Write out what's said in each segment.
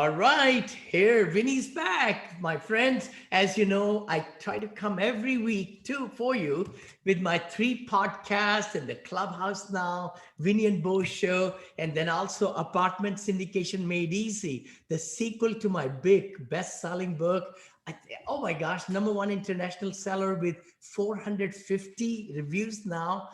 All right, here Vinny's back, my friends. As you know, I try to come every week too for you with my 3 podcasts and the Clubhouse now, Vinny and Bo show, and then also Apartment Syndication Made Easy, the sequel to my big best-selling book. Oh my gosh, #1 international seller with 450 reviews now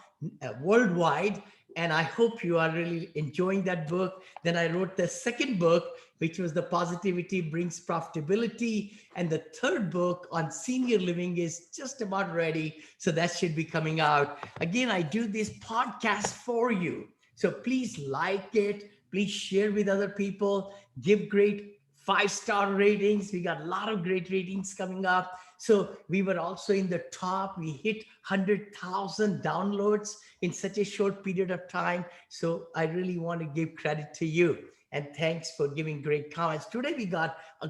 worldwide. And I hope you are really enjoying that book. Then I wrote the second book, which was The Positivity Brings Profitability. And the third book on senior living is just about ready. So that should be coming out. Again, I do this podcast for you. So please like it. Please share with other people. Give great 5-star ratings. We got a lot of great ratings coming up. So we were also in the top. We hit 100,000 downloads in such a short period of time. So I really want to give credit to you. And thanks for giving great comments. Today we got a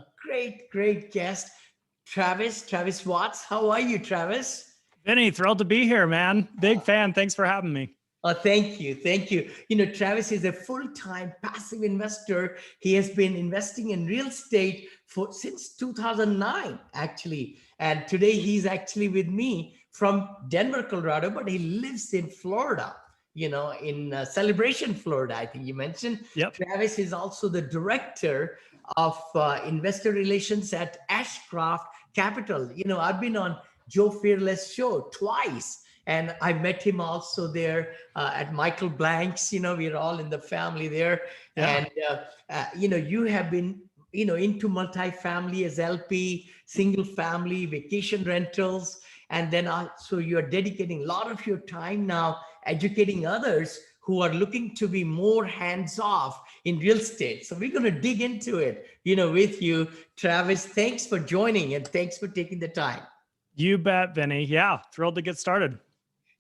great guest, Travis Watts. How are you, Travis? Vinney, thrilled to be here, man. Big fan. Thanks for having me. Oh, thank you. You know, Travis is a full-time passive investor. He has been investing in real estate since 2009, actually. And today he's actually with me from Denver, Colorado, but he lives in Florida, in Celebration, Florida, I think you mentioned. Yep. Travis is also the director of investor relations at Ashcroft Capital. You know, I've been on Joe Fearless show twice. And I met him also there at Michael Blank's. We're all in the family there. Yeah. And, you have been, into multifamily as LP, single family, vacation rentals. And then so you're dedicating a lot of your time now educating others who are looking to be more hands-off in real estate. So we're going to dig into it, with you. Travis, thanks for joining and thanks for taking the time. You bet, Vinney. Yeah, thrilled to get started.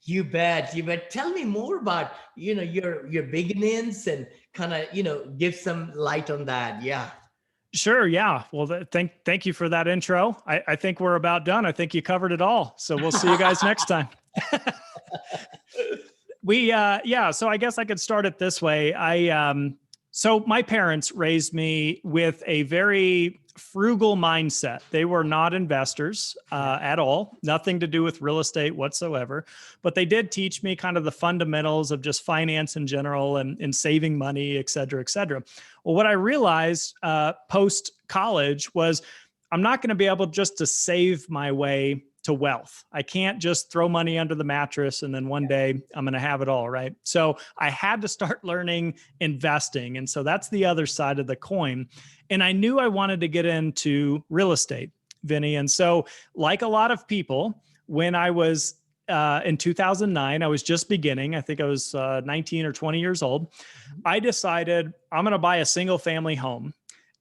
You bet. Tell me more about, your beginnings and kind of, give some light on that. Yeah. Sure. Yeah. Well, thank you for that intro. I think we're about done. I think you covered it all. So we'll see you guys next time. So I guess I could start it this way. So my parents raised me with a very frugal mindset. They were not investors at all, nothing to do with real estate whatsoever, but they did teach me kind of the fundamentals of just finance in general and saving money, et cetera, et cetera. Well, what I realized post-college was I'm not going to be able just to save my way to wealth. I can't just throw money under the mattress and then one day I'm going to have it all, right? So I had to start learning investing. And so that's the other side of the coin. And I knew I wanted to get into real estate, Vinney. And so like a lot of people, when I was in 2009, I was just beginning. I think I was 19 or 20 years old. I decided I'm going to buy a single family home.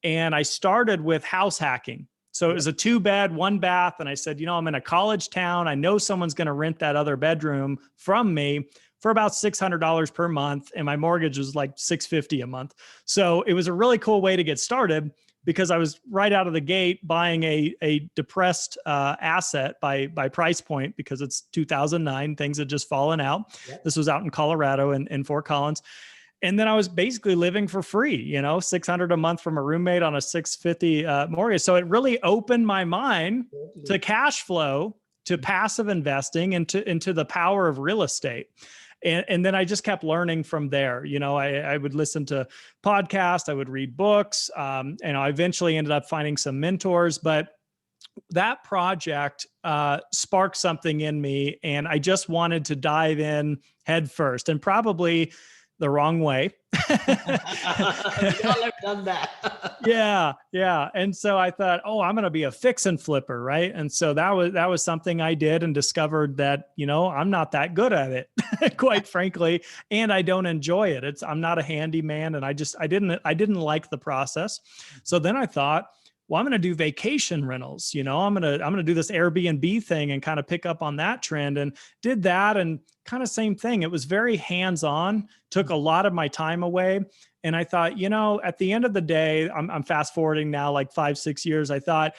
And I started with house hacking. So it was a 2-bed, 1-bath. And I said, I'm in a college town. I know someone's going to rent that other bedroom from me for about $600 per month. And my mortgage was like $650 a month. So it was a really cool way to get started because I was right out of the gate buying a depressed asset by price point because it's 2009. Things had just fallen out. Yep. This was out in Colorado in Fort Collins. And then I was basically living for free, $600 a month from a roommate on a $650 mortgage. So it really opened my mind to cash flow, to passive investing, and into the power of real estate. And then I just kept learning from there. I would listen to podcasts, I would read books, and I eventually ended up finding some mentors. But that project sparked something in me, and I just wanted to dive in head first, and probably the wrong way. We all have done that. Yeah. And so I thought, I'm going to be a fix and flipper, right? And so that was something I did and discovered that, I'm not that good at it, quite frankly, and I don't enjoy it. I'm not a handyman, and I didn't like the process. So then I thought, well, I'm going to do vacation rentals. I'm going to do this Airbnb thing and kind of pick up on that trend, and did that. And kind of same thing. It was very hands-on, took a lot of my time away. And I thought, at the end of the day, I'm fast forwarding now like 5-6 years. I thought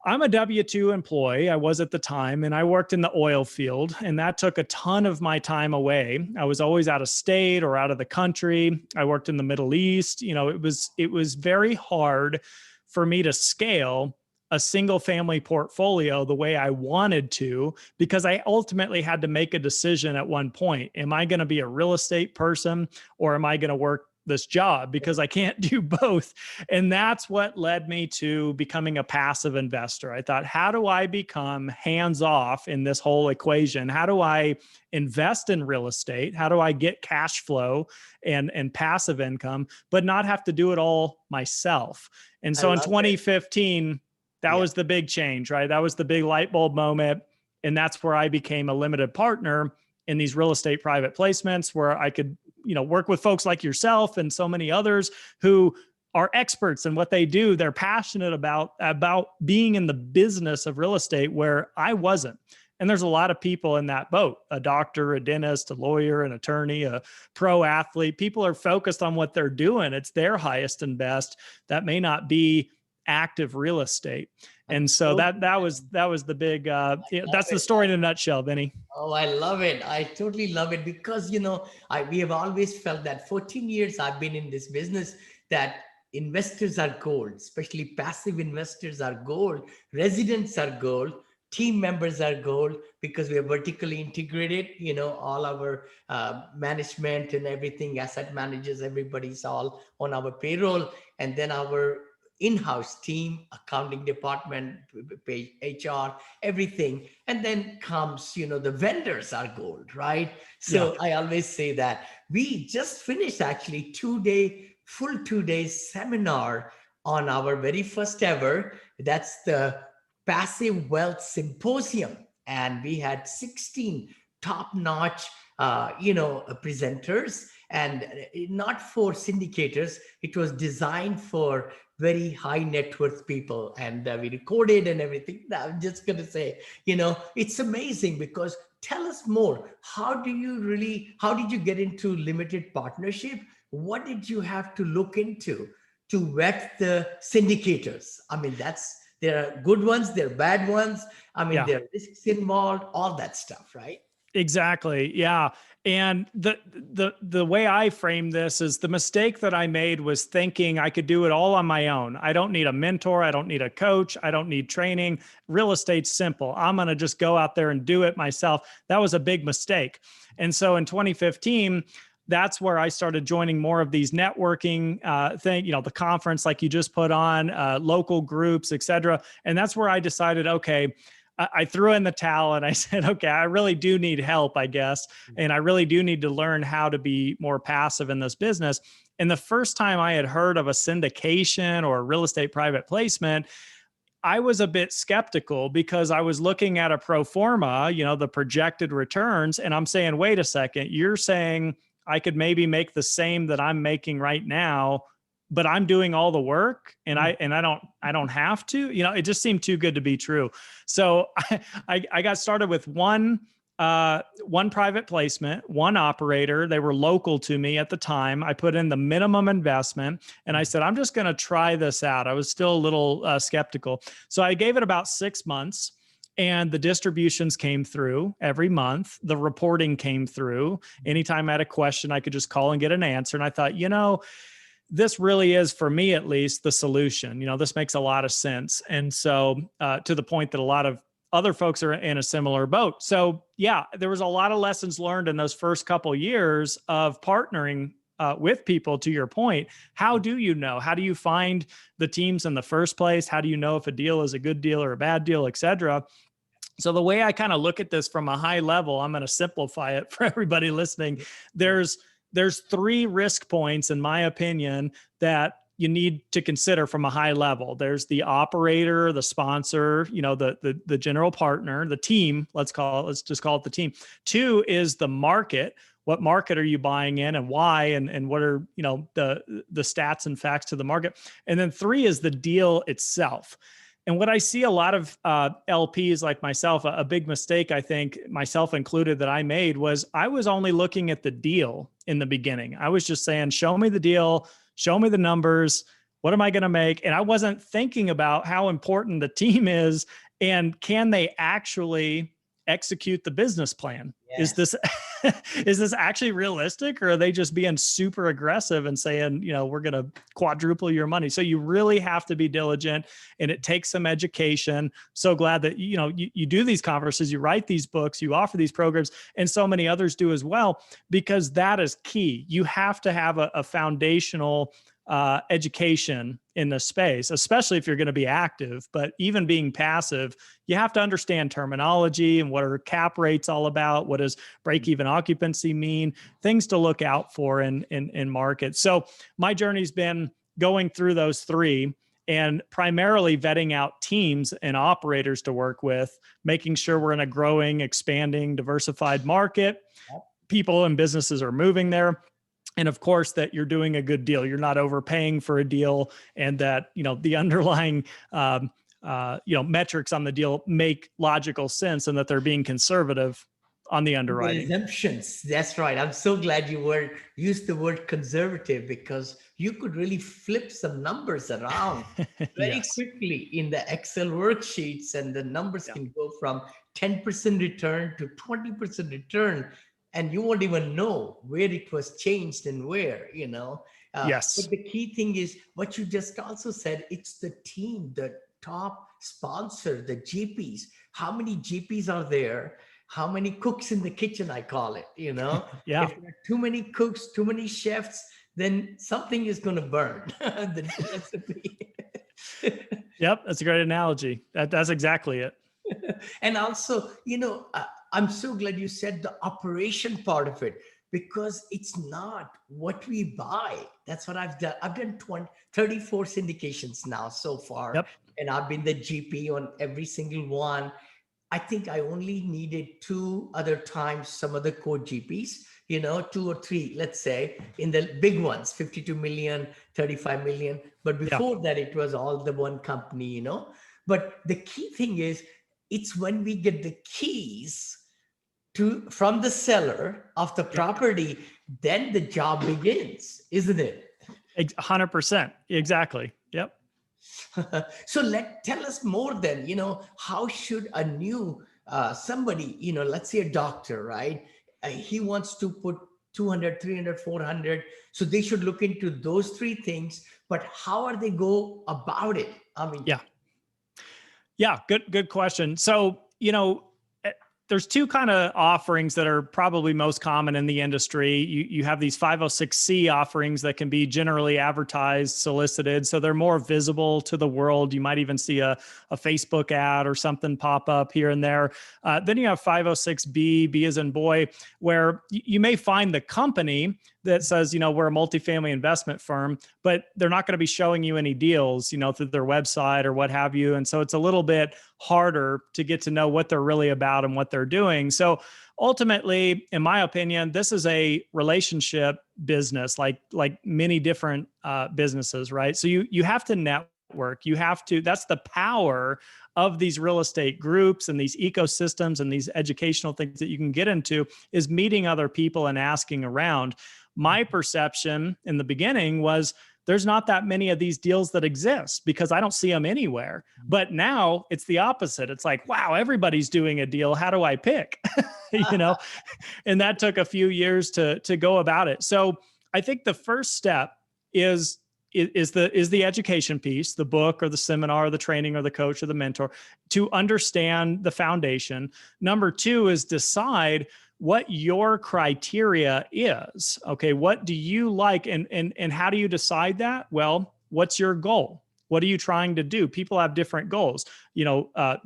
I'm a W-2 employee. I was at the time, and I worked in the oil field, and that took a ton of my time away. I was always out of state or out of the country. I worked in the Middle East. It was very hard for me to scale a single family portfolio the way I wanted to, because I ultimately had to make a decision at one point. Am I going to be a real estate person, or am I going to work this job? Because I can't do both. And that's what led me to becoming a passive investor. I thought, how do I become hands off in this whole equation? How do I invest in real estate? How do I get cash flow and passive income, but not have to do it all myself? And so in 2015, that was the big change, right? That was the big light bulb moment. And that's where I became a limited partner in these real estate private placements, where I could, work with folks like yourself and so many others who are experts in what they do. They're passionate about being in the business of real estate, where I wasn't. And there's a lot of people in that boat: a doctor, a dentist, a lawyer, an attorney, a pro athlete. People are focused on what they're doing. It's their highest and best. That may not be active real estate. And so that was the big, that's the story in a nutshell, Vinney. Oh, I love it. I totally love it, because, we have always felt that 14 years I've been in this business, that investors are gold, especially passive investors are gold, residents are gold, team members are gold, because we are vertically integrated, all our management and everything, asset managers, everybody's all on our payroll. And then our in-house team, accounting department, HR, everything. And then comes, the vendors are gold, right? So I always say that we just finished actually full 2 day seminar on our very first ever. That's the Passive Wealth Symposium. And we had 16 top-notch, presenters, and not for syndicators. It was designed for very high net worth people, and we recorded and everything. I'm just going to say, it's amazing, because tell us more. How did you get into limited partnership? What did you have to look into to vet the syndicators? I mean, there are good ones, there are bad ones. I mean, there are risks involved, all that stuff, right? Exactly. Yeah. And the way I frame this is, the mistake that I made was thinking I could do it all on my own. I don't need a mentor. I don't need a coach. I don't need training. Real estate's simple. I'm going to just go out there and do it myself. That was a big mistake. And so in 2015, that's where I started joining more of these networking the conference like you just put on, local groups, et cetera. And that's where I decided, okay, I threw in the towel and I said, okay, I really do need help, I guess. And I really do need to learn how to be more passive in this business. And the first time I had heard of a syndication or a real estate private placement, I was a bit skeptical, because I was looking at a pro forma, the projected returns. And I'm saying, wait a second, you're saying I could maybe make the same that I'm making right now, but I'm doing all the work, and I don't have to. It just seemed too good to be true. So I got started with one private placement, one operator. They were local to me at the time. I put in the minimum investment, and I said, I'm just going to try this out. I was still a little skeptical. So I gave it about 6 months. And the distributions came through every month. The reporting came through. Anytime I had a question, I could just call and get an answer. And I thought, this really is, for me at least, the solution. This makes a lot of sense. And so to the point that a lot of other folks are in a similar boat. So yeah, there was a lot of lessons learned in those first couple of years of partnering with people. To your point, how do you know? How do you find the teams in the first place? How do you know if a deal is a good deal or a bad deal, et cetera? So the way I kind of look at this from a high level, I'm going to simplify it for everybody listening. There's 3 risk points, in my opinion, that you need to consider from a high level. There's the operator, the sponsor, the general partner, the team, let's just call it the team. 2 is the market. What market are you buying in, and why, and what are, the stats and facts to the market? And then 3 is the deal itself. And what I see a lot of LPs like myself, a big mistake, I think, myself included, that I made was I was only looking at the deal in the beginning. I was just saying, show me the deal, show me the numbers. What am I going to make? And I wasn't thinking about how important the team is and can they actually execute the business plan? Is Yes. this is this actually realistic, or are they just being super aggressive and saying, we're going to quadruple your money? So you really have to be diligent, and it takes some education. So glad that you do these conferences, you write these books, you offer these programs, and so many others do as well, because that is key. You have to have a foundational education in the space, especially if you're going to be active. But even being passive, you have to understand terminology and what are cap rates all about. What does break-even occupancy mean? Things to look out for in markets. So my journey's been going through those three and primarily vetting out teams and operators to work with, making sure we're in a growing, expanding, diversified market. People and businesses are moving there. And of course, that you're doing a good deal. You're not overpaying for a deal, and that the underlying metrics on the deal make logical sense, and that they're being conservative on the underwriting. The assumptions. That's right. I'm so glad you used the word conservative, because you could really flip some numbers around very Yes. quickly in the Excel worksheets, and the numbers can go from 10% return to 20% return, and you won't even know where it was changed and where. Yes. But the key thing is what you just also said. It's the team, the top sponsor, the GPs. How many GPs are there? How many cooks in the kitchen, I call it, Yeah. If there are too many cooks, too many chefs, then something is going to burn the recipe. Yep. That's a great analogy. That's exactly it. And also, I'm so glad you said the operation part of it, because it's not what we buy. That's what I've done. I've done 34 syndications now so far. Yep. And I've been the GP on every single one. I think I only needed 2 other times some other co-GPs, 2 or 3, let's say, in the big ones, 52 million, 35 million. But before that, it was all the one company, But the key thing is, it's when we get the keys from the seller of the property, then the job begins, isn't it? 100%. Exactly. Yep. So tell us more then, how should a new somebody, let's say a doctor, right? He wants to put 200, 300, 400. So they should look into those 3 things, but how are they go about it? I mean, Yeah. Good question. So, there's 2 kind of offerings that are probably most common in the industry. You have these 506C offerings that can be generally advertised, solicited, so they're more visible to the world. You might even see a Facebook ad or something pop up here and there. Then you have 506B, B as in boy, where you may find the company that says, we're a multifamily investment firm, but they're not going to be showing you any deals, through their website or what have you. And so it's a little bit harder to get to know what they're really about and what they're doing. So ultimately, in my opinion, this is a relationship business, like many different businesses, right? So you have to network. That's the power of these real estate groups and these ecosystems and these educational things that you can get into, is meeting other people and asking around. My perception in the beginning was there's not that many of these deals that exist because I don't see them anywhere. But now it's the opposite. It's like, wow, everybody's doing a deal. How do I pick? And that took a few years to go about it. So I think the first step is the education piece, the book or the seminar or the training or the coach or the mentor, to understand the foundation. Number 2 is decide what your criteria is. Okay, what do you like, and how do you decide that? Well, what's your goal? What are you trying to do? People have different goals.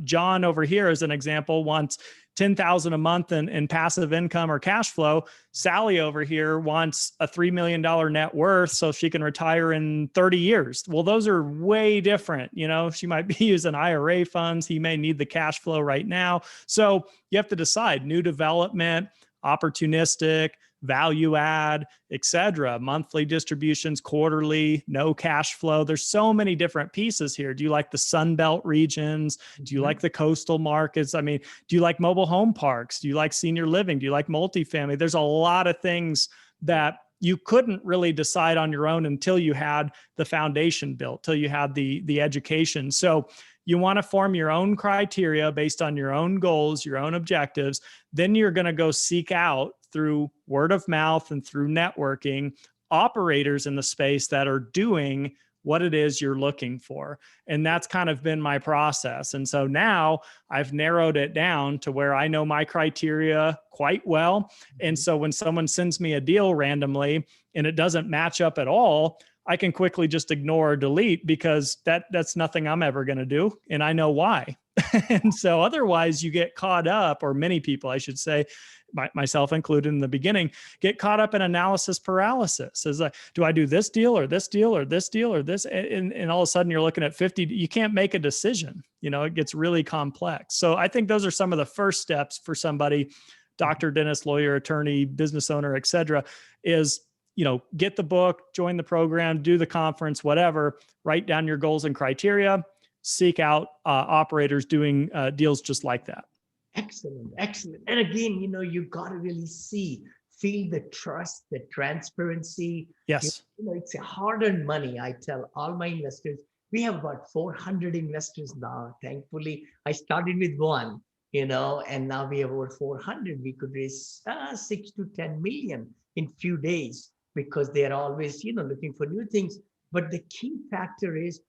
John over here, as an example, wants $10,000 a month in passive income or cash flow. Sally over here wants a $3 million net worth so she can retire in 30 years. Well, those are way different. She might be using IRA funds. He may need the cash flow right now. So you have to decide: new development, opportunistic, value add, etc., monthly distributions, quarterly, no cash flow. There's so many different pieces here. Do you like the Sun Belt regions? Do you like the coastal markets? I mean, do you like mobile home parks? Do you like senior living? Do you like multifamily? There's a lot of things that you couldn't really decide on your own until you had the foundation built, till you had the education. So you want to form your own criteria based on your own goals, your own objectives. Then you're going to go seek out through word of mouth and through networking operators in the space that are doing what it is you're looking for. And that's kind of been my process. And so now I've narrowed it down to where I know my criteria quite well. And so when someone sends me a deal randomly and it doesn't match up at all, I can quickly just ignore or delete, because that's nothing I'm ever going to do. And I know why. And so otherwise you get caught up, or many people, I should say, myself included in the beginning, get caught up in analysis paralysis. Is like, do I do this deal or this deal or this deal or this? And all of a sudden you're looking at 50, you can't make a decision. It gets really complex. So I think those are some of the first steps for somebody, doctor, dentist, lawyer, attorney, business owner, et cetera, is, get the book, join the program, do the conference, whatever, write down your goals and criteria, seek out operators doing deals just like that. Excellent, excellent. And again, you got to really feel the trust, the transparency. Yes. It's a hard-earned money. I tell all my investors, we have about 400 investors now. Thankfully, I started with one, and now we have over 400. We could raise 6 to 10 million in few days, because they are always, looking for new things. But the key factor is,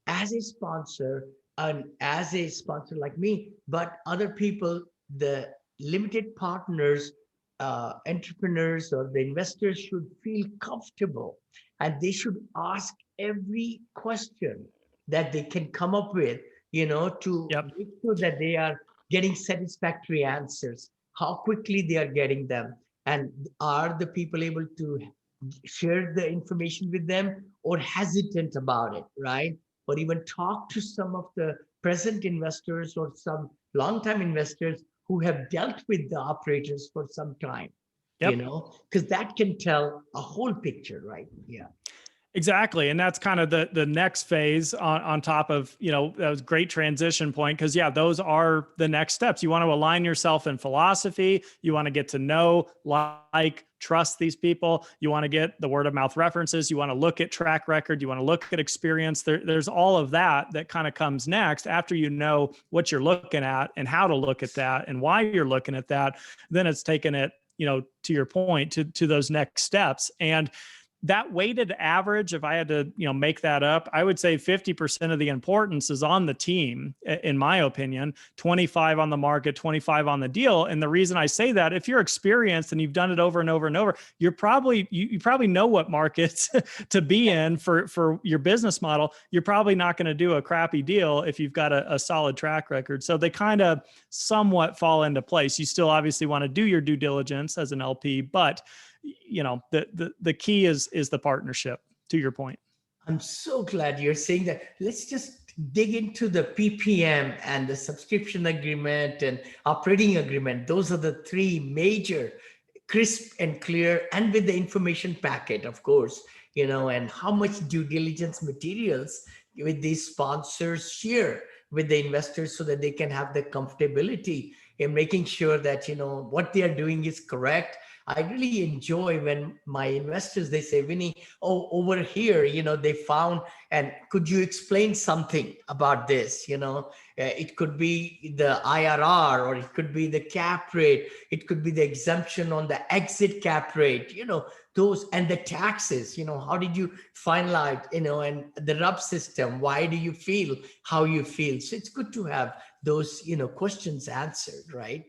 as a sponsor, and as a sponsor like me, but other people, the limited partners, entrepreneurs, or the investors should feel comfortable, and they should ask every question that they can come up with, to make sure that they are getting satisfactory answers, how quickly they are getting them, and are the people able to share the information with them, or hesitant about it, right? Or even talk to some of the present investors or some long-time investors who have dealt with the operators for some time, because that can tell a whole picture, right? Yeah. Exactly. And that's kind of the next phase on top of, that was a great transition point, because those are the next steps. You want to align yourself in philosophy. You want to get to know, trust these people. You want to get the word of mouth references. You want to look at track record. You want to look at experience. There's all of that kind of comes next after you know what you're looking at and how to look at that and why you're looking at that. Then it's taking it, to your point, to those next steps. And that weighted average, if I had to, make that up, I would say 50% of the importance is on the team, in my opinion, 25 on the market, 25 on the deal. And the reason I say that, if you're experienced and you've done it over and over and over, you probably know what markets to be in for your business model. You're probably not going to do a crappy deal if you've got a solid track record. So they kind of somewhat fall into place. You still obviously want to do your due diligence as an LP, but the key is the partnership, to your point. I'm so glad you're saying that. Let's just dig into the PPM and the subscription agreement and operating agreement. Those are the three major, crisp and clear, and with the information packet, of course, and how much due diligence materials with these sponsors share with the investors, so that they can have the comfortability in making sure that, what they are doing is correct. I really enjoy when my investors, they say, Vinney, over here, they found, and could you explain something about this? It could be the IRR, or it could be the cap rate. It could be the exemption on the exit cap rate, those, and the taxes, how did you finalize, and the RUB system, why do you feel how you feel? So it's good to have those, questions answered, right?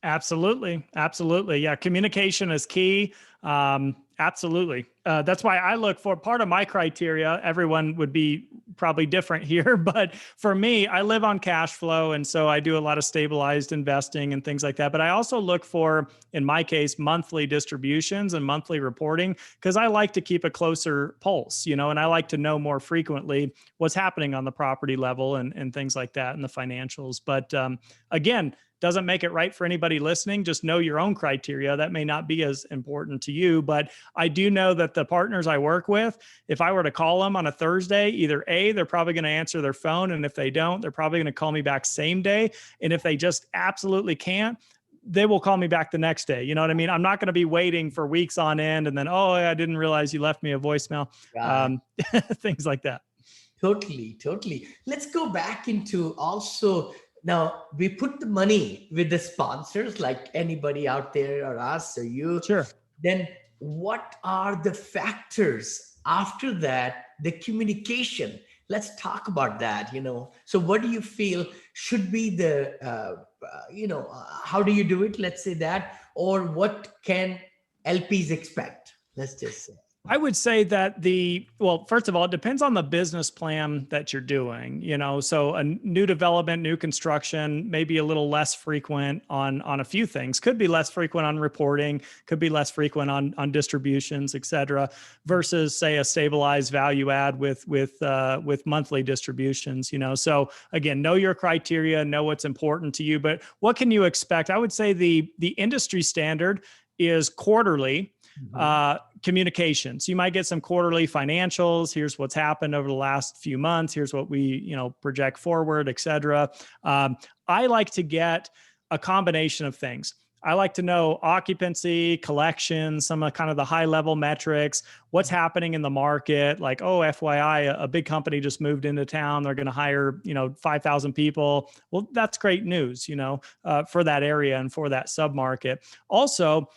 Absolutely. Absolutely. Yeah. Communication is key. Absolutely. That's why I look for, part of my criteria. Everyone would be probably different here, but for me, I live on cash flow. And so I do a lot of stabilized investing and things like that. But I also look for, in my case, monthly distributions and monthly reporting, because I like to keep a closer pulse, and I like to know more frequently what's happening on the property level and things like that in the financials. But again, doesn't make it right for anybody listening. Just know your own criteria. That may not be as important to you, but I do know that the partners I work with, if I were to call them on a Thursday, either A, they're probably going to answer their phone. And if they don't, they're probably going to call me back same day. And if they just absolutely can't, they will call me back the next day. You know what I mean? I'm not going to be waiting for weeks on end and then, oh, I didn't realize you left me a voicemail. Right. Things like that. Totally, totally. Let's go back into also now we put the money with the sponsors, like anybody out there or us or you. Sure. Then what are the factors after that? The communication. Let's talk about that. So what do you feel should be the, how do you do it? Let's say that, or what can LPs expect? Let's just say. I would say that well, first of all, it depends on the business plan that you're doing, so a new development, new construction, maybe a little less frequent on a few things, could be less frequent on reporting, could be less frequent on distributions, et cetera, versus say a stabilized value add with monthly distributions, so again, know your criteria, know what's important to you, but what can you expect? I would say the industry standard is quarterly communications. You might get some quarterly financials. Here's what's happened over the last few months. Here's what we, project forward, et cetera. I like to get a combination of things. I like to know occupancy, collections, some of kind of the high level metrics, what's happening in the market. Like, oh, FYI, a big company just moved into town. They're going to hire, 5,000 people. Well, that's great news, for that area and for that submarket. Also,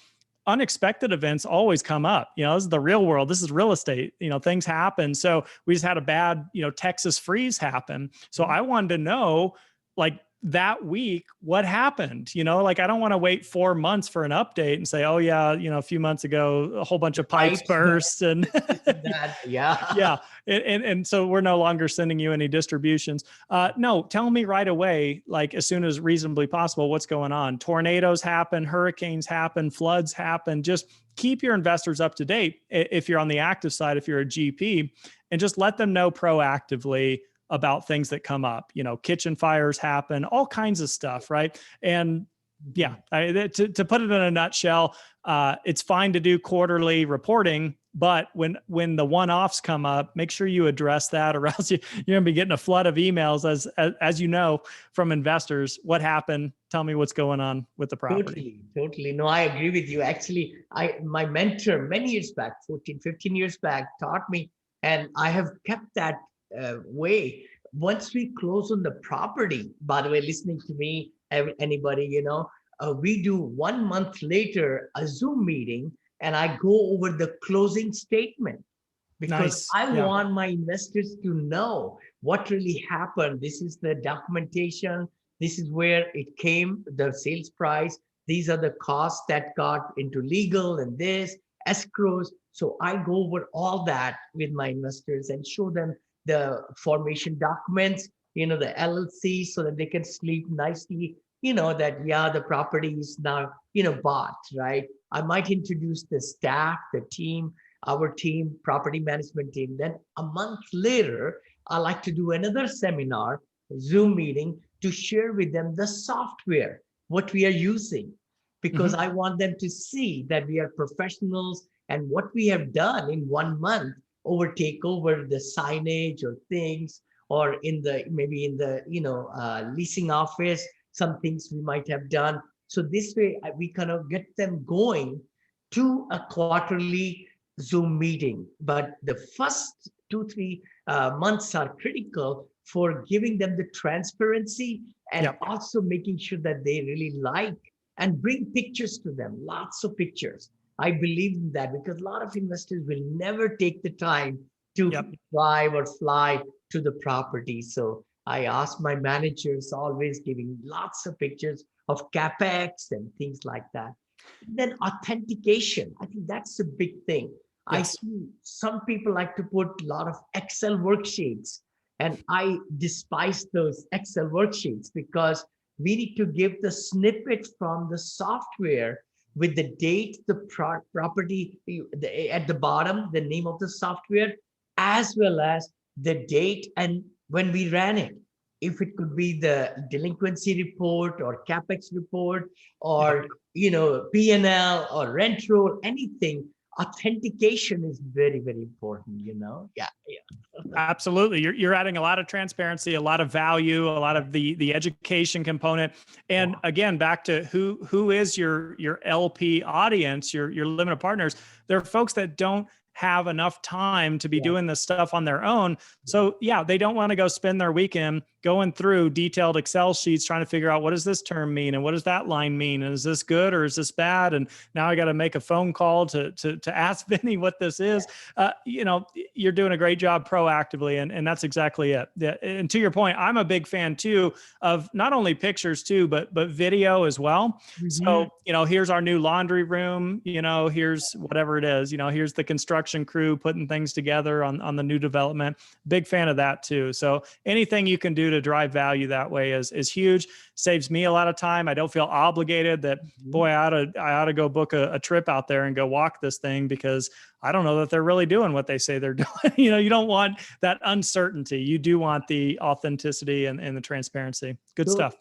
unexpected events always come up. This is the real world. This is real estate. Things happen. So we just had a bad, Texas freeze happen. So I wanted to know, like, that week, what happened? I don't want to wait 4 months for an update and say, oh yeah, a few months ago, a whole bunch of pipes burst and that, yeah. Yeah. And so we're no longer sending you any distributions. No, tell me right away, like as soon as reasonably possible, what's going on. Tornadoes happen, hurricanes happen, floods happen. Just keep your investors up to date if you're on the active side, if you're a GP, and just let them know proactively about things that come up. Kitchen fires happen, all kinds of stuff, right? And yeah, to put it in a nutshell, it's fine to do quarterly reporting, but when the one-offs come up, make sure you address that, or else you're going to be getting a flood of emails as you know, from investors. What happened? Tell me what's going on with the property. Totally. No, I agree with you. Actually, my mentor many years back, 14, 15 years back, taught me, and I have kept that way. Once we close on the property, by the way, listening to me, anybody, we do 1 month later a Zoom meeting, and I go over the closing statement, because I want my investors to know what really happened. This is the documentation. This is where it came, the sales price. These are the costs that got into legal and this escrows. So I go over all that with my investors and show them the formation documents, the LLC, so that they can sleep nicely, that, the property is now, bought, right? I might introduce the staff, the team, our team, property management team. Then a month later, I like to do another seminar, Zoom meeting, to share with them the software, what we are using, because I want them to see that we are professionals and what we have done in 1 month, take over the signage or things, or maybe in the leasing office, some things we might have done. So this way we kind of get them going to a quarterly Zoom meeting. But the first 2-3 months are critical for giving them the transparency, and also making sure that they really like, and bring pictures to them, lots of pictures. I believe in that, because a lot of investors will never take the time to drive or fly to the property. So I ask my managers, always giving lots of pictures of CapEx and things like that. And then authentication, I think that's a big thing. I see some people like to put a lot of Excel worksheets, and I despise those Excel worksheets, because we need to give the snippet from the software with the date, the property at the bottom, the name of the software, as well as the date and when we ran it. If it could be the delinquency report or CapEx report, or P&L or rent roll, anything, authentication is very, very important, Yeah. Absolutely. You're adding a lot of transparency, a lot of value, a lot of the education component. And again, back to who is your LP audience, your limited partners. They're folks that don't have enough time to be doing this stuff on their own. So yeah, they don't want to go spend their weekend going through detailed Excel sheets trying to figure out what does this term mean and what does that line mean and is this good or is this bad? And now I got to make a phone call to ask Vinney what this is. You're doing a great job proactively, and that's exactly it. And to your point, I'm a big fan too of not only pictures too, but video as well. So here's our new laundry room. Here's whatever it is. Here's the construction crew putting things together on the new development. Big fan of that too. So anything you can do to drive value that way is huge. Saves me a lot of time. I don't feel obligated that, boy, I ought to go book a trip out there and go walk this thing because I don't know that they're really doing what they say they're doing. You don't want that uncertainty. You do want the authenticity and the transparency. Good stuff.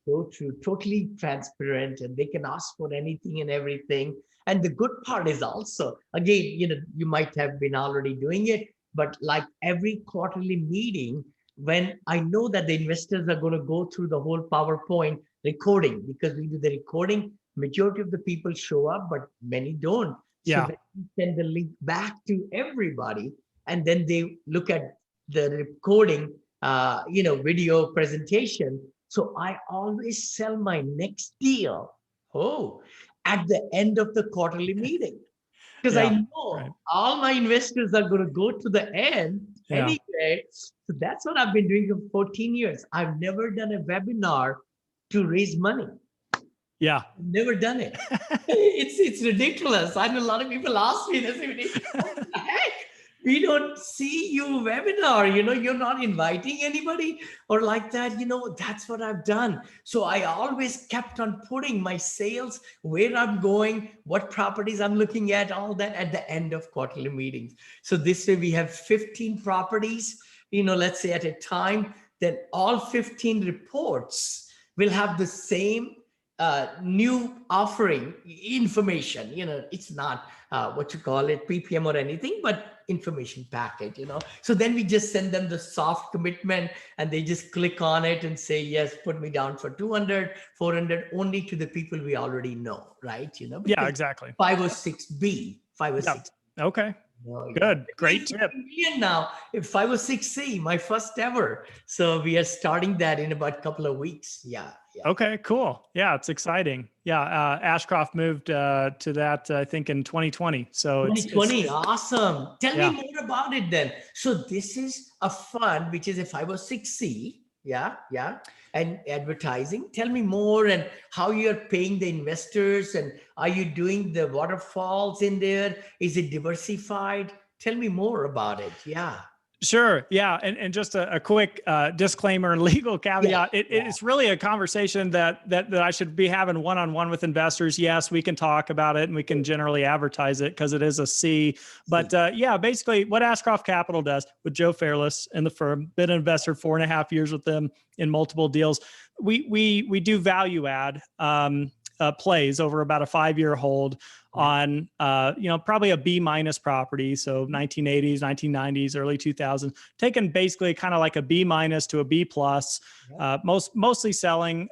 So true. Totally transparent, and they can ask for anything and everything. And the good part is also, again, you might have been already doing it, but like every quarterly meeting, when I know that the investors are going to go through the whole PowerPoint recording, because we do the recording, majority of the people show up, but many don't. Yeah. So then we send the link back to everybody, and then they look at the recording, video presentation. So I always sell my next deal at the end of the quarterly meeting. Because I know all my investors are going to go to the end anyway. So that's what I've been doing for 14 years. I've never done a webinar to raise money. Yeah. Never done it. It's ridiculous. I know a lot of people ask me this. What the heck? We don't see you webinar, you're not inviting anybody or like that. That's what I've done. So I always kept on putting my sales, where I'm going, what properties I'm looking at, all that at the end of quarterly meetings. So this way we have 15 properties, let's say at a time, then all 15 reports will have the same new offering information. It's not what you call it, PPM or anything, but information package, So then we just send them the soft commitment and they just click on it and say, yes, put me down for 200, 400, only to the people we already know, right? Yeah, exactly. 506B, 506. Okay. Good. Great tip. Now, 506C, my first ever. So we are starting that in about a couple of weeks. Yeah. Okay, cool. Yeah, it's exciting. Yeah, Ashcroft moved to that, I think, in 2020. So 2020, awesome. Tell me more about it then. So this is a fund, which is a 506C. Yeah. And advertising. Tell me more and how you're paying the investors, and are you doing the waterfalls in there? Is it diversified? Tell me more about it. Yeah. Sure. Yeah. And just a quick disclaimer and legal caveat. It's really a conversation that I should be having one-on-one with investors. Yes, we can talk about it and we can generally advertise it because it is a C. But basically what Ashcroft Capital does with Joe Fairless and the firm, been an investor 4.5 years with them in multiple deals. We do value add plays over about a 5-year hold on, probably a B- property. So 1980s, 1990s, early 2000s, taken basically kind of like a B- to a B+, mostly selling,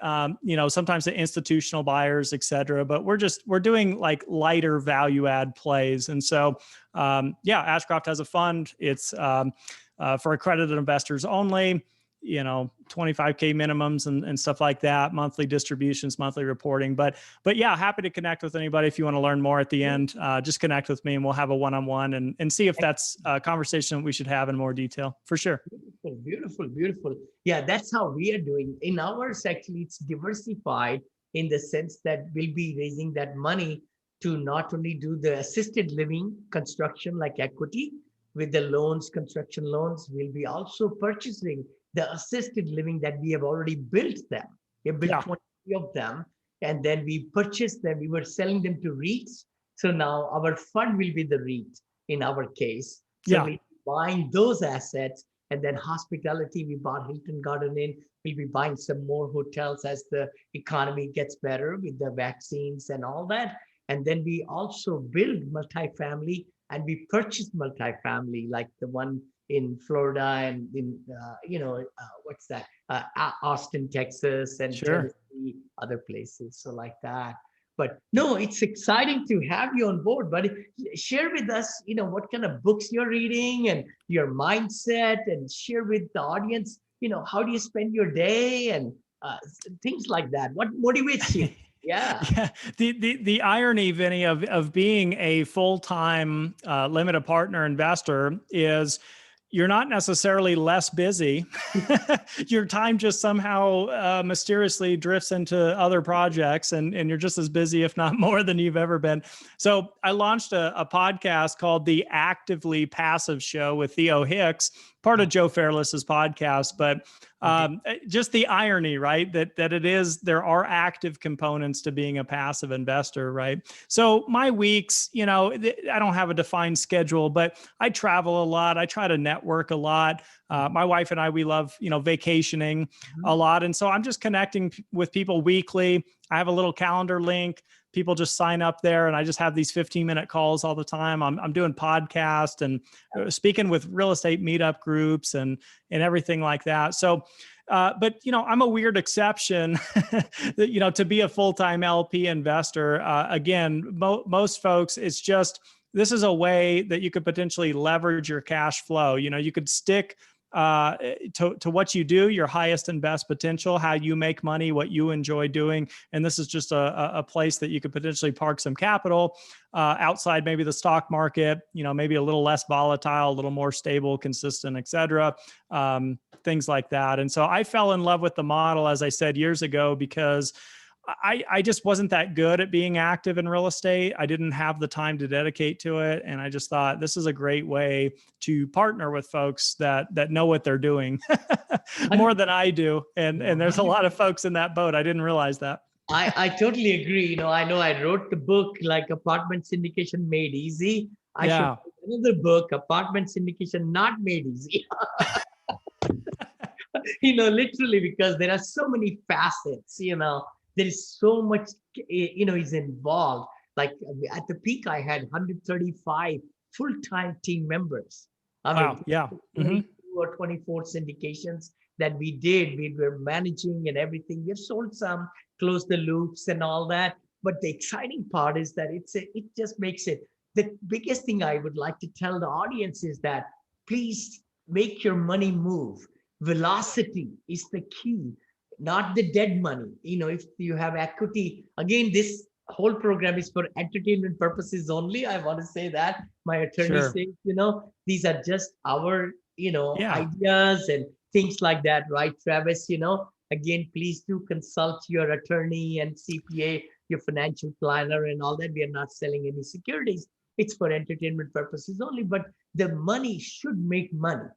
sometimes to institutional buyers, et cetera, but we're doing like lighter value add plays. And so, Ashcroft has a fund. It's for accredited investors only. 25K minimums and stuff like that, monthly distributions, monthly reporting. But happy to connect with anybody. If you want to learn more at the end, just connect with me and we'll have a one-on-one and see if that's a conversation we should have in more detail for sure. Beautiful. Yeah, that's how we are doing. In ours, actually, it's diversified in the sense that we'll be raising that money to not only do the assisted living construction like equity with the loans, construction loans, we'll be also purchasing the assisted living that we have already built them. We have built 20 of them, and then we purchased them. We were selling them to REITs. So now our fund will be the REIT in our case. So we're buying those assets, and then hospitality, we bought Hilton Garden Inn. We'll be buying some more hotels as the economy gets better with the vaccines and all that. And then we also build multifamily, and we purchase multifamily like the one in Florida and in, what's that? Austin, Texas, and Sure. Tennessee, other places. So like that. But no, it's exciting to have you on board. But share with us, what kind of books you're reading and your mindset, and share with the audience, how do you spend your day and things like that. What motivates you? Yeah. Yeah, the irony, Vinny, of being a full-time limited partner investor is you're not necessarily less busy. Your time just somehow mysteriously drifts into other projects, and you're just as busy, if not more, than you've ever been. So I launched a podcast called The Actively Passive Show with Theo Hicks, part of Joe Fairless's podcast. But just the irony, right? That there are active components to being a passive investor, right? So my weeks, I don't have a defined schedule, but I travel a lot. I try to network a lot. My wife and I, we love, vacationing a lot. And so I'm just connecting with people weekly. I have a little calendar link. People just sign up there, and I just have these 15-minute calls all the time. I'm doing podcasts and speaking with real estate meetup groups and everything like that. So, but I'm a weird exception, to be a full-time LP investor. Again, most folks, it's just, this is a way that you could potentially leverage your cash flow. You could stick to what you do, your highest and best potential, how you make money, what you enjoy doing. And this is just a place that you could potentially park some capital outside maybe the stock market, maybe a little less volatile, a little more stable, consistent, et cetera, things like that. And so I fell in love with the model, as I said, years ago, because I just wasn't that good at being active in real estate. I didn't have the time to dedicate to it. And I just thought this is a great way to partner with folks that know what they're doing more than I do. And there's a lot of folks in that boat. I didn't realize that. I totally agree. I know I wrote the book like Apartment Syndication Made Easy. I should write another book, Apartment Syndication Not Made Easy. Literally, because there are so many facets, there is so much, is involved. Like at the peak, I had 135 full-time team members. Wow. Yeah. 22 or 24 syndications that we did. We were managing and everything. We've sold some, closed the loops and all that. But the exciting part is that it just makes it. The biggest thing I would like to tell the audience is that please make your money move. Velocity is the key, not the dead money. If you have equity, again, this whole program is for entertainment purposes only. I want to say that. My attorney says, these are just our, ideas and things like that, right, Travis? Again, please do consult your attorney and CPA, your financial planner and all that. We are not selling any securities. It's for entertainment purposes only, but the money should make money.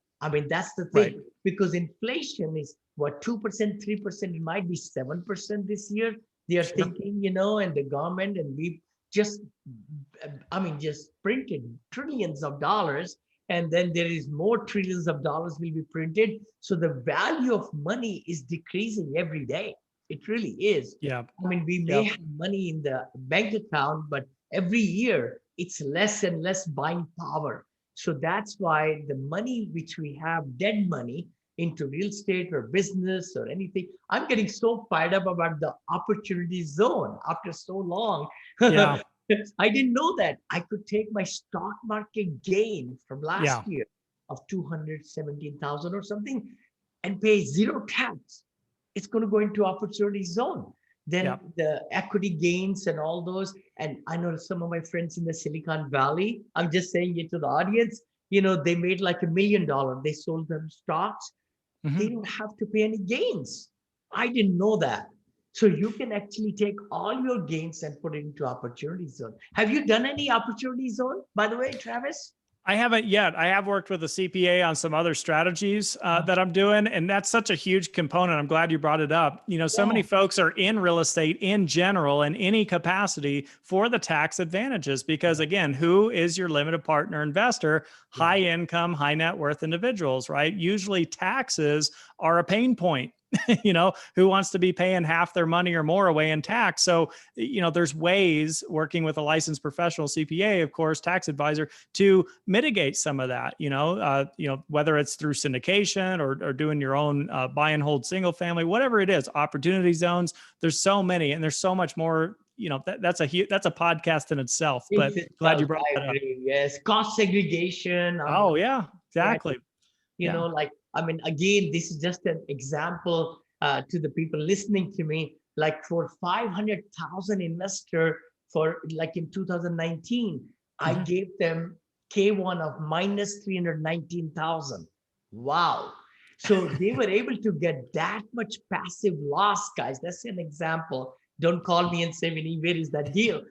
That's the thing, because inflation is what, 2%, 3%, it might be 7% this year. They are thinking, and the government, and we just printed trillions of dollars, and then there is more trillions of dollars will be printed. So the value of money is decreasing every day. It really is. Yeah. We may have money in the bank account, but every year it's less and less buying power. So that's why the money which we have, dead money, into real estate or business or anything, I'm getting so fired up about the opportunity zone after so long. Yeah. I didn't know that I could take my stock market gain from last year of 217,000 or something and pay zero tax. It's going to go into opportunity zone. Then the equity gains and all those. And I know some of my friends in the Silicon Valley, I'm just saying it to the audience, they made like $1 million. They sold them stocks. They don't have to pay any gains. I didn't know that. So you can actually take all your gains and put it into opportunity zone. Have you done any opportunity zone, by the way, Travis? I haven't yet. I have worked with a CPA on some other strategies that I'm doing, and that's such a huge component. I'm glad you brought it up. So many folks are in real estate in general in any capacity for the tax advantages, because again, who is your limited partner investor? High income, high net worth individuals, right? Usually taxes are a pain point who wants to be paying half their money or more away in tax? So, there's ways working with a licensed professional CPA, of course, tax advisor, to mitigate some of that, whether it's through syndication or doing your own buy and hold single family, whatever it is, opportunity zones. There's so many, and there's so much more. That's a podcast in itself, but glad you brought that up. Yes. Cost segregation. Oh yeah, exactly. Again, this is just an example to the people listening to me. Like for 500,000 investor for like in 2019, I gave them K1 of minus 319,000. Wow. So they were able to get that much passive loss, guys. That's an example. Don't call me and say, Vinney, where is that deal?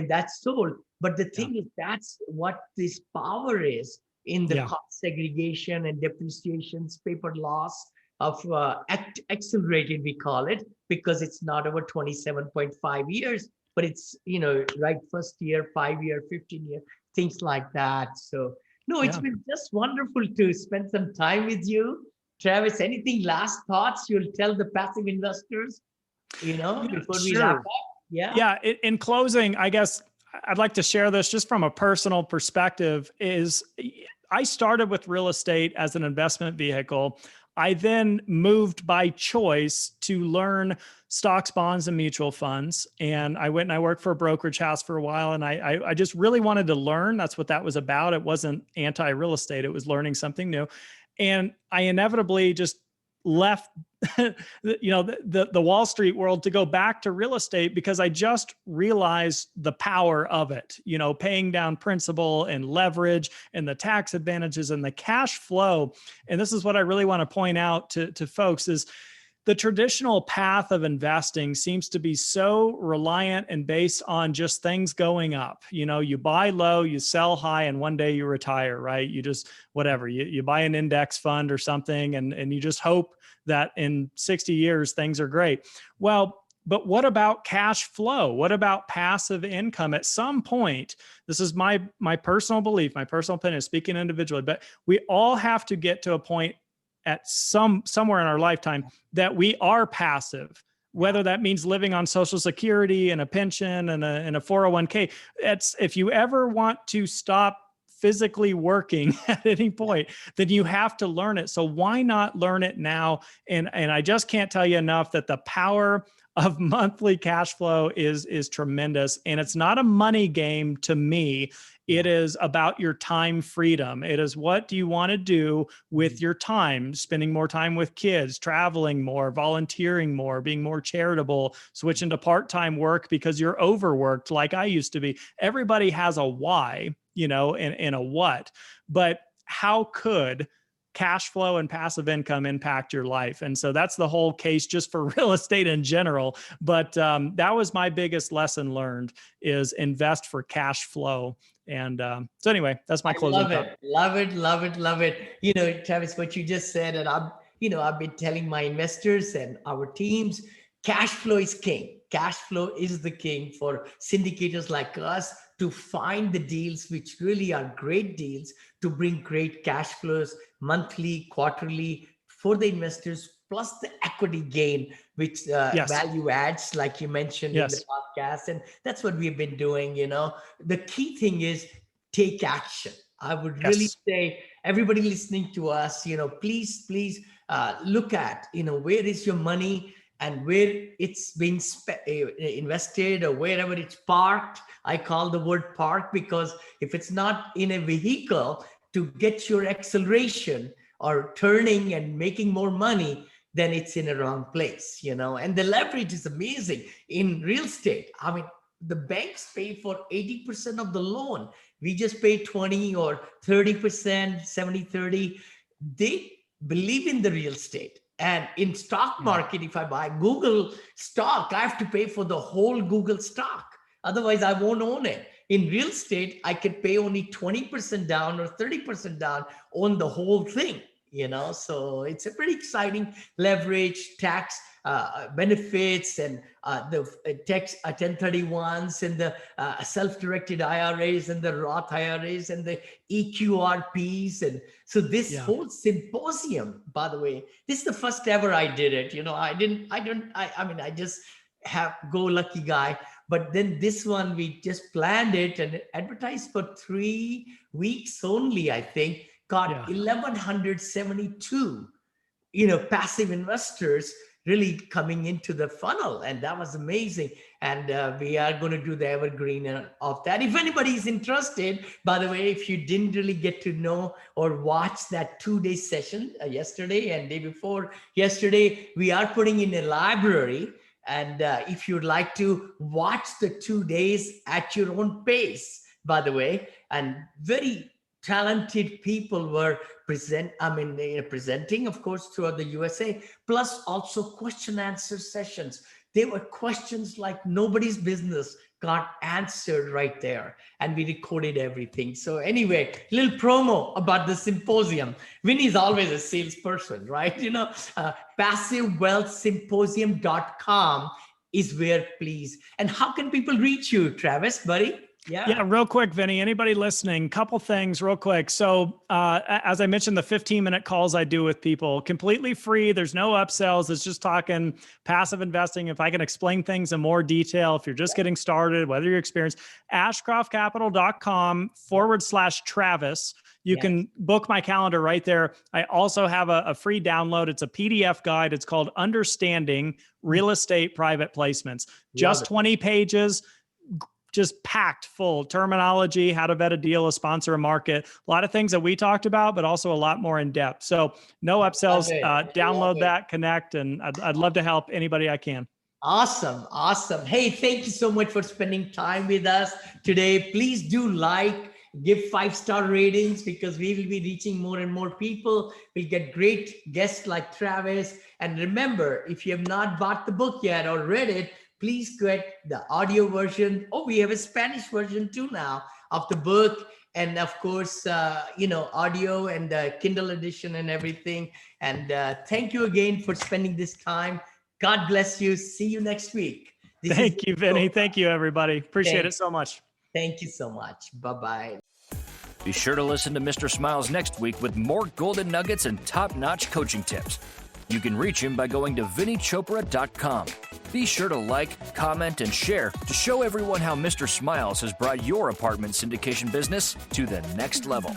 That's sold. But the thing is, that's what this power is in the cost segregation and depreciations, paper loss of accelerated, we call it, because it's not over 27.5 years, but it's, right, first year, 5-year, 15-year, things like that. So, no, it's been just wonderful to spend some time with you. Travis, anything last thoughts you'll tell the passive investors, before we wrap up? Yeah. In closing, I guess I'd like to share this just from a personal perspective. Is I started with real estate as an investment vehicle. I then moved by choice to learn stocks, bonds, and mutual funds. And I went and I worked for a brokerage house for a while. And I just really wanted to learn. That's what that was about. It wasn't anti-real estate. It was learning something new. And I inevitably just left the Wall Street world to go back to real estate because I just realized the power of it, paying down principal and leverage and the tax advantages and the cash flow. And this is what I really want to point out to folks is the traditional path of investing seems to be so reliant and based on just things going up. You buy low, you sell high, and one day you retire, right? You just, whatever, you buy an index fund or something, and you just hope that in 60 years, things are great. Well, but what about cash flow? What about passive income? At some point, this is my personal belief, my personal opinion, speaking individually, but we all have to get to a point at somewhere in our lifetime that we are passive, whether that means living on Social Security and a pension and a 401k. If you ever want to stop physically working at any point, then you have to learn it. So why not learn it now? And I just can't tell you enough that the power of monthly cash flow is tremendous. And it's not a money game to me. It is about your time freedom. It is what do you want to do with your time, spending more time with kids, traveling more, volunteering more, being more charitable, switching to part-time work because you're overworked like I used to be. Everybody has a why, and a what, but how could cash flow and passive income impact your life? And so that's the whole case just for real estate in general. But that was my biggest lesson learned is invest for cash flow. And so anyway, that's my closing thought. Love it. Travis, what you just said, and I've been telling my investors and our teams, cash flow is king. Cash flow is the king for syndicators like us to find the deals which really are great deals to bring great cash flows monthly, quarterly for the investors, plus the equity gain, which value adds, like you mentioned in the podcast. And that's what we've been doing. The key thing is take action. I would really say everybody listening to us, please look at, where is your money and where it's being invested or wherever it's parked. I call the word park because if it's not in a vehicle to get your acceleration or turning and making more money, then it's in a wrong place, and the leverage is amazing in real estate. The banks pay for 80% of the loan. We just pay 20 or 30%, 70-30. They believe in the real estate. And in stock market, if I buy Google stock, I have to pay for the whole Google stock. Otherwise, I won't own it. In real estate, I can pay only 20% down or 30% down on the whole thing. So it's a pretty exciting leverage, tax benefits, and the tax 1031s, and the self-directed IRAs, and the Roth IRAs, and the EQRPs. And so this whole symposium, by the way, this is the first ever I did it. I just have go lucky guy. But then this one, we just planned it and advertised for 3 weeks only, I think, got 1,172, passive investors really coming into the funnel. And that was amazing. And we are going to do the evergreen of that. If anybody is interested, by the way, if you didn't really get to know or watch that 2-day session yesterday and day before yesterday, we are putting in a library. And if you'd like to watch the 2 days at your own pace, by the way, and very talented people were presenting, of course, throughout the USA, plus also question answer sessions. There were questions like nobody's business got answered right there, and we recorded everything. So anyway, little promo about the symposium. Vinney is always a salesperson, right? PassiveWealthSymposium.com is where, please. And how can people reach you, Travis, buddy? Yeah, real quick, Vinney, anybody listening, couple things real quick. So as I mentioned, the 15-minute calls I do with people, completely free. There's no upsells. It's just talking passive investing. If I can explain things in more detail, if you're just getting started, whether you're experienced, ashcroftcapital.com/Travis. You can book my calendar right there. I also have a free download. It's a PDF guide. It's called Understanding Real Estate Private Placements. Just 20 pages. Just packed full terminology, how to vet a deal, a sponsor, a market, a lot of things that we talked about, but also a lot more in depth. So no upsells, download that, connect, and I'd love to help anybody I can. Awesome. Hey, thank you so much for spending time with us today. Please do give 5-star ratings, because we will be reaching more and more people. We'll get great guests like Travis. And remember, if you have not bought the book yet or read it, please get the audio version. Oh, we have a Spanish version too now of the book. And of course, audio and the Kindle edition and everything. And thank you again for spending this time. God bless you. See you next week. Thank you, Vinney. Thank you, everybody. Appreciate it so much. Thank you so much. Bye-bye. Be sure to listen to Mr. Smiles next week with more golden nuggets and top-notch coaching tips. You can reach him by going to VinneyChopra.com. Be sure to like, comment, and share to show everyone how Mr. Smiles has brought your apartment syndication business to the next level.